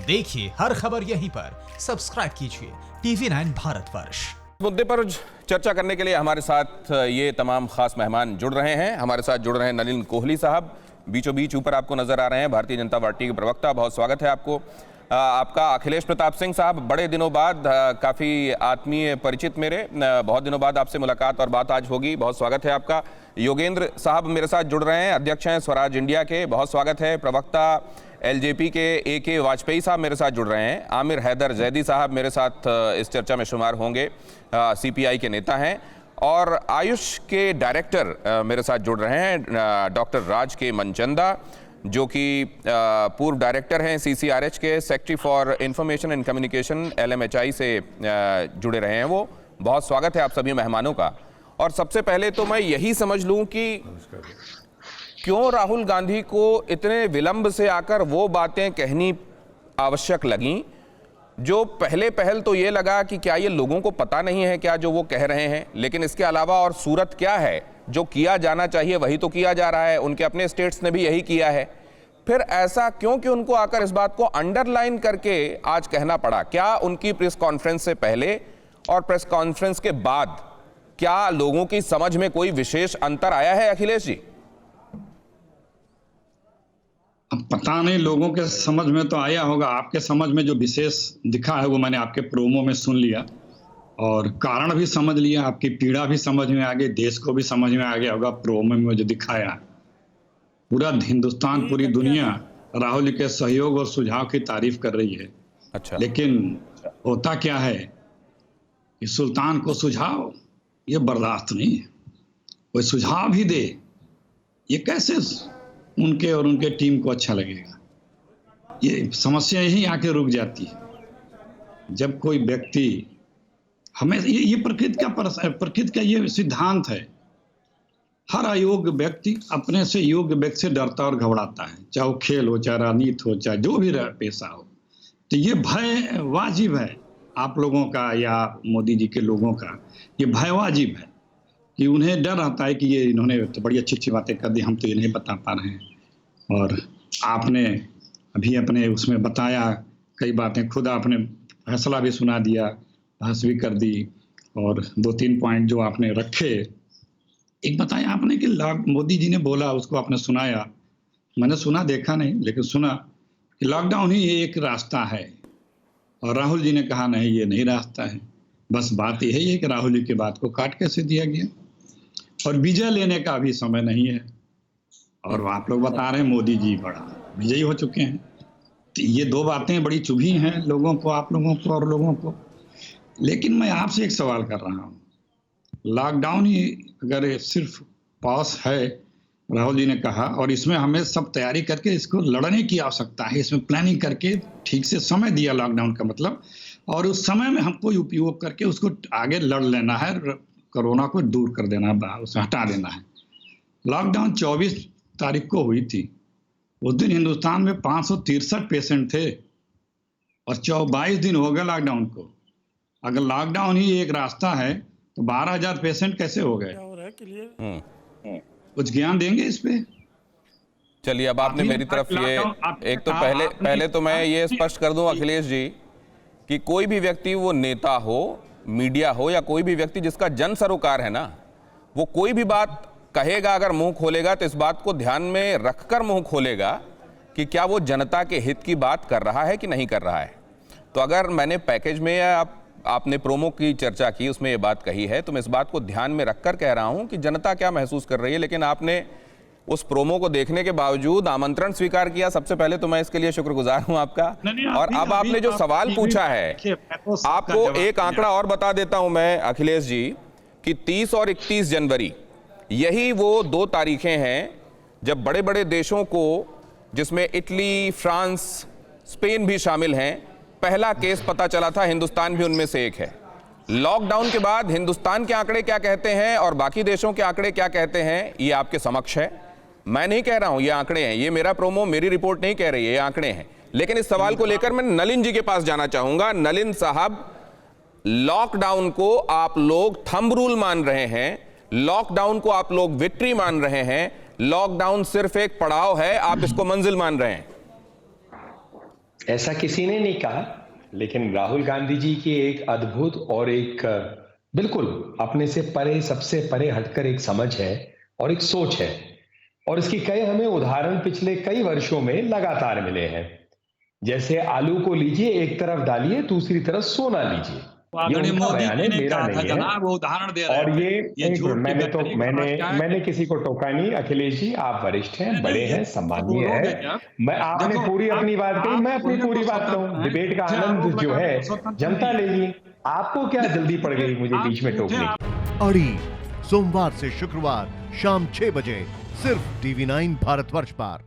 देखिए हर खबर यहीं पर, सब्सक्राइब कीजिए TV9 भारतवर्ष। मुद्दे पर चर्चा करने के लिए हमारे साथ ये तमाम खास मेहमान जुड़ रहे हैं। हमारे साथ जुड़ रहे हैं नलिन कोहली साहब, बीचों बीच ऊपर आपको नजर आ रहे हैं, भारतीय जनता पार्टी के प्रवक्ता। बहुत स्वागत है आपको। आपका अखिलेश प्रताप सिंह साहब, बड़े दिनों बाद, काफ़ी आत्मीय परिचित मेरे, बहुत दिनों बाद आपसे मुलाकात और बात आज होगी। बहुत स्वागत है आपका। योगेंद्र साहब मेरे साथ जुड़ रहे हैं, अध्यक्ष हैं स्वराज इंडिया के, बहुत स्वागत है। प्रवक्ता एलजेपी के AK वाजपेयी साहब मेरे साथ जुड़ रहे हैं। आमिर हैदर जैदी साहब मेरे साथ इस चर्चा में शुमार होंगे, CPI के नेता हैं। और आयुष के डायरेक्टर मेरे साथ जुड़ रहे हैं, डॉक्टर राज के मनचंदा, जो कि पूर्व डायरेक्टर हैं CCRH के, secretary for information and communication LMHI से जुड़े रहे हैं वो। बहुत स्वागत है आप सभी मेहमानों का। और सबसे पहले तो मैं यही समझ लूं कि क्यों राहुल गांधी को इतने विलंब से आकर वो बातें कहनी आवश्यक लगीं, जो पहल तो ये लगा कि क्या ये लोगों को पता नहीं है क्या जो वो कह रहे हैं, लेकिन इसके अलावा और सूरत क्या है, जो किया जाना चाहिए वही तो किया जा रहा है, उनके अपने स्टेट्स ने भी यही किया है। फिर ऐसा क्यों कि उनको आकर इस बात को अंडरलाइन करके आज कहना पड़ा? क्या उनकी प्रेस कॉन्फ्रेंस से पहले और प्रेस कॉन्फ्रेंस के बाद क्या लोगों की समझ में कोई विशेष अंतर आया है अखिलेश जी? अब पता नहीं, लोगों के समझ में तो आया होगा। आपके समझ में जो विशेष दिखा है वो मैंने आपके प्रोमो में सुन लिया और कारण भी समझ लिया, आपकी पीड़ा भी समझ में आ गई, देश को भी समझ में आ गया होगा। प्रोमो में जो दिखाया, पूरा हिंदुस्तान, पूरी दुनिया राहुल के सहयोग और सुझाव की तारीफ कर रही है। अच्छा, लेकिन होता क्या है कि सुल्तान को सुझाव ये बर्दाश्त नहीं है। कोई सुझाव भी दे, ये कैसे उनके और उनके टीम को अच्छा लगेगा? ये समस्या यहीं आके रुक जाती है। जब कोई व्यक्ति, हमें ये प्रकृति का ये सिद्धांत है, हर अयोग्य व्यक्ति अपने से योग्य व्यक्ति से डरता और घबराता है, चाहे वो खेल हो, चाहे राजनीति हो, चाहे जो भी पेशा हो। तो ये भय वाजिब है आप लोगों का या मोदी जी के लोगों का, ये भय वाजिब है कि उन्हें डर आता है कि ये इन्होंने तो बड़ी अच्छी अच्छी बातें कर दी, हम तो ये नहीं बता पा रहे हैं। और आपने अभी अपने उसमें बताया कई बातें, खुद आपने फैसला भी सुना दिया, बहस भी कर दी, और 2-3 पॉइंट जो आपने रखे, एक बताया आपने कि मोदी जी ने बोला, उसको आपने सुनाया। मैंने सुना, देखा नहीं, लेकिन सुना कि लॉकडाउन ही एक रास्ता है। और राहुल जी ने कहा नहीं, ये नहीं रास्ता है। बस बात यही है कि राहुल जी की बात को काट कैसे दिया गया, और विजय लेने का भी समय नहीं है। और आप लोग बता रहे हैं मोदी जी बड़ा विजयी हो चुके हैं। तो ये दो बातें बड़ी चुभी हैं लोगों को, आप लोगों को और लोगों को। लेकिन मैं आपसे एक सवाल कर रहा हूँ, लॉकडाउन ही अगर सिर्फ पास है, राहुल जी ने कहा, और इसमें हमें सब तैयारी करके इसको लड़ने की आवश्यकता है, इसमें प्लानिंग करके ठीक से समय दिया लॉकडाउन का मतलब, और उस समय में हमको उपयोग करके उसको आगे लड़ लेना है, कोरोना को दूर कर देना है, उसे हटा देना है। लॉकडाउन 24 तारीख को हुई थी। उस दिन हिंदुस्तान में 563 पेशेंट थे और 22 दिन हो गए लॉकडाउन को। अगर लॉकडाउन ही एक रास्ता है तो 12,000 पेशेंट कैसे हो गए? कुछ ज्ञान देंगे इस पे? चलिए, अब आपने मेरी तरफ ये एक तो पहले तो मैं ये स्पष्ट कर दूं अखिलेश जी कि कोई भी व्यक्ति, वो नेता हो, मीडिया हो, या कोई भी व्यक्ति जिसका जन सरोकार है ना, वो कोई भी बात कहेगा, अगर मुंह खोलेगा तो इस बात को ध्यान में रखकर मुंह खोलेगा कि क्या वो जनता के हित की बात कर रहा है कि नहीं कर रहा है। तो अगर मैंने पैकेज में या आपने प्रोमो की चर्चा की, उसमें ये बात कही है, तो मैं इस बात को ध्यान में रखकर कह रहा हूं कि जनता क्या महसूस कर रही है। लेकिन आपने उस प्रोमो को देखने के बावजूद आमंत्रण स्वीकार किया, सबसे पहले तो मैं इसके लिए शुक्रगुजार हूं आपका। और अब आपने जो सवाल पूछा है, आपको एक आंकड़ा और बता देता हूं मैं अखिलेश जी, कि 30 और 31 जनवरी यही वो 2 तारीखें हैं जब बड़े बड़े देशों को, जिसमें इटली, फ्रांस, स्पेन भी शामिल हैं, पहला केस पता चला था। हिंदुस्तान भी उनमें से एक है। लॉकडाउन के बाद हिंदुस्तान के आंकड़े क्या कहते हैं और बाकी देशों के आंकड़े क्या कहते हैं, ये आपके समक्ष है। मैं नहीं कह रहा हूं, ये आंकड़े हैं, ये मेरा प्रोमो, मेरी रिपोर्ट नहीं कह रही है, ये आंकड़े हैं। लेकिन इस सवाल को लेकर मैं नलिन जी के पास जाना चाहूंगा। नलिन साहब, लॉकडाउन को आप लोग थंब रूल मान रहे हैं, लॉकडाउन को आप लोग विक्ट्री मान रहे हैं, लॉकडाउन सिर्फ एक पड़ाव है, आप इसको मंजिल मान रहे हैं? ऐसा किसी ने नहीं कहा, लेकिन राहुल गांधी जी की एक अद्भुत और एक बिल्कुल अपने से परे, सबसे परे हटकर एक समझ है और एक सोच है, और इसकी कई हमें उदाहरण पिछले कई वर्षों में लगातार मिले हैं। जैसे आलू को लीजिए, एक तरफ डालिए, दूसरी तरफ सोना लीजिए। ये आदरणीय उनका मोदी बयान जी है, ने मेरा कहा था नहीं है। जनाब, वो उदाहरण दे रहे और थे। ये झूठ की मैंने तो बैटरी का फर्क क्या है? मैंने किसी को टोका नहीं। अखिलेश जी, आप वरिष्ठ हैं, नहीं, बड़े नहीं, हैं, ये सम्मानीय बोलोगे है। जब, मैं आपने देखो, पूरी अपनी बात कही, मैं आप अपनी बोलने पूरी को बात कहूं। स्वतंत्र हैं, डिबेट का मुझे आनंद आरोप जो लगाने है को स्वतंत्र जनता नहीं है। लेगी। आपको क्या जल्दी पड़ गई मुझे आप बीच में झूठे, टोकने की? अड़ी सोमवार से शुक्रवार शाम 6 बजे सिर्फ TV9 भारतवर्ष पर।